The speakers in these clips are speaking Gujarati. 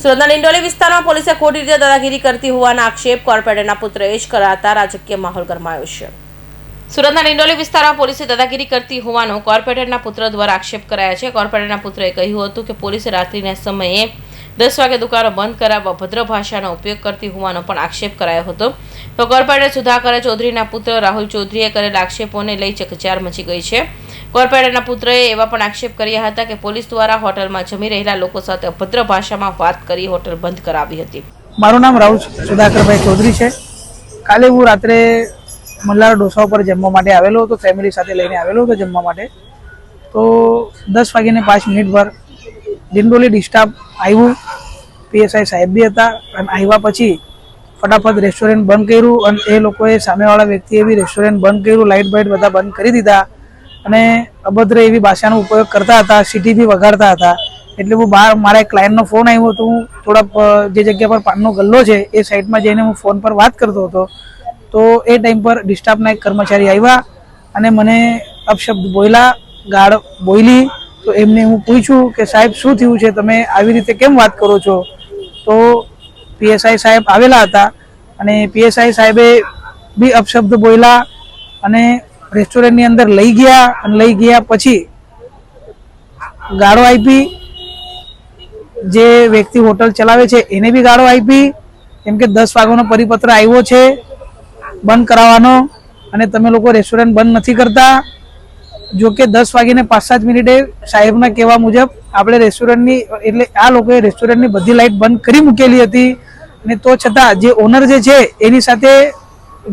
સુરતના ડિંડોલી વિસ્તારમાં પોલીસે ખોટી રીતે દાદાગીરી કરતી હોવાના આક્ષેપ કોર્પોરેટરના પુત્રએ જ કરાતા રાજકીય માહોલ ગરમાયો છે। સુરતના ડિંડોલી વિસ્તારમાં પોલીસે દાદાગીરી કરતી હોવાનો કોર્પોરેટરના પુત્ર દ્વારા આક્ષેપ કરાયા છે। કોર્પોરેટરના પુત્રએ કહ્યું હતું કે પોલીસે રાત્રિના સમયે 10 વાગે દુકાનો બંધ કરાવવા ભદ્ર ભાષાનો ઉપયોગ કરતી હોવાનો પણ આક્ષેપ કરાયો હતો। તો કોર્પોરેટર સુધાકર ચૌધરીના પુત્ર રાહુલ ચૌધરીએ કરેલા આક્ષેપોને લઈ ચકચાર મચી ગઈ છે। કોર્પોરેટરના પુત્રએ એવા પણ આક્ષેપ કર્યા હતા કે પોલીસ દ્વારા હોટલમાં જમી રહેલા લોકો સાથે અભદ્ર ભાષામાં વાત કરી હોટલ બંધ કરાવી હતી। મારું નામ રાહુલ સુધાકરભાઈ ચૌધરી છે। કાલે હું રાત્રે મલ્હાર ઢોસા પર જમવા માટે આવેલો હતો, ફેમિલી સાથે લઈને આવેલો હતો જમવા માટે। તો 10 વાગ્યાને 5 મિનિટ પર ડિંડોલી ડિસ્ટાફ આવ્યું, પીએસઆઈ સાહેબ બી હતા અને આવ્યા પછી ફટાફટ રેસ્ટોરન્ટ બંધ કર્યું અને એ લોકોએ સામેવાળા વ્યક્તિએ બી રેસ્ટોરન્ટ બંધ કર્યું, લાઇટ બાઇટ બધા બંધ કરી દીધા અને અભદ્ર એવી ભાષાનો ઉપયોગ કરતા હતા, સીટી બી વગાડતા હતા। એટલે હું બહાર મારા એક ક્લાયન્ટનો ફોન આવ્યો હતો, હું થોડાક જે જગ્યા પર પાનનો ગલ્લો છે એ સાઈડમાં જઈને હું ફોન પર વાત કરતો હતો। તો એ ટાઈમ પર ડિસ્ટાફના એક કર્મચારી આવ્યા અને મને અપશબ્દ બોલ્યા, ગાળ બોલી। તો એમને હું પૂછ્યું કે સાહેબ શું થયું છે, તમે આવી રીતે કેમ વાત કરો છો? તો પીએસઆઈ સાહેબ આવેલા હતા અને પીએસઆઈ સાહેબે બી અપશબ્દ બોલ્યા અને રેસ્ટોરન્ટની અંદર લઈ ગયા અને લઈ ગયા પછી ગાળો આપી। જે વ્યક્તિ હોટલ ચલાવે છે એને બી ગાળો આપી, કેમ કે 10 વાગ્યાનો પરિપત્ર આવ્યો છે બંધ કરાવવાનો અને તમે લોકો રેસ્ટોરન્ટ બંધ નથી કરતા। જો કે 10 વાગીને 5-7 મિનિટે સાહેબના કહેવા મુજબ આપણે રેસ્ટોરન્ટની એટલે આ લોકોએ રેસ્ટોરન્ટની બધી લાઇટ બંધ કરી મૂકેલી હતી અને તો છતાં જે ઓનર જે છે એની સાથે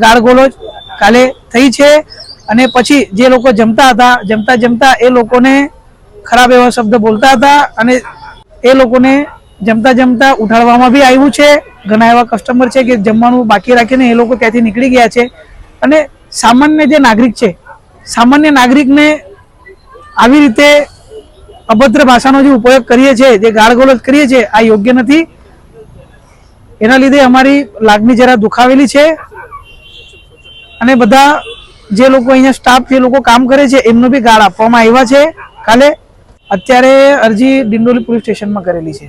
ગાળગોળો કાલે થઈ છે અને પછી જે લોકો જમતા હતા જમતા એ લોકોને ખરાબ એવા શબ્દ બોલતા હતા અને એ લોકોને જમતા ઉઠાડવામાં બી આવ્યું છે। ઘણા એવા કસ્ટમર છે કે જમવાનું બાકી રાખીને એ લોકો ત્યાંથી નીકળી ગયા છે અને સામાન્ય જે નાગરિક છે, સામાન્ય નાગરિકને આવી રીતે અભદ્ર ભાષાનો જે ઉપયોગ કરીએ છીએ, જે ગાળગોળ કરીએ છીએ, આ યોગ્ય નથી। એના લીધે અમારી લાગણી જરા દુખાવેલી છે અને બધા જે લોકો અહીંયા સ્ટાફ જે લોકો કામ કરે છે એમનો બી ગાળ આપવામાં આવ્યા છે કાલે। અત્યારે અરજી ડિંડોલી પોલીસ સ્ટેશનમાં કરેલી છે।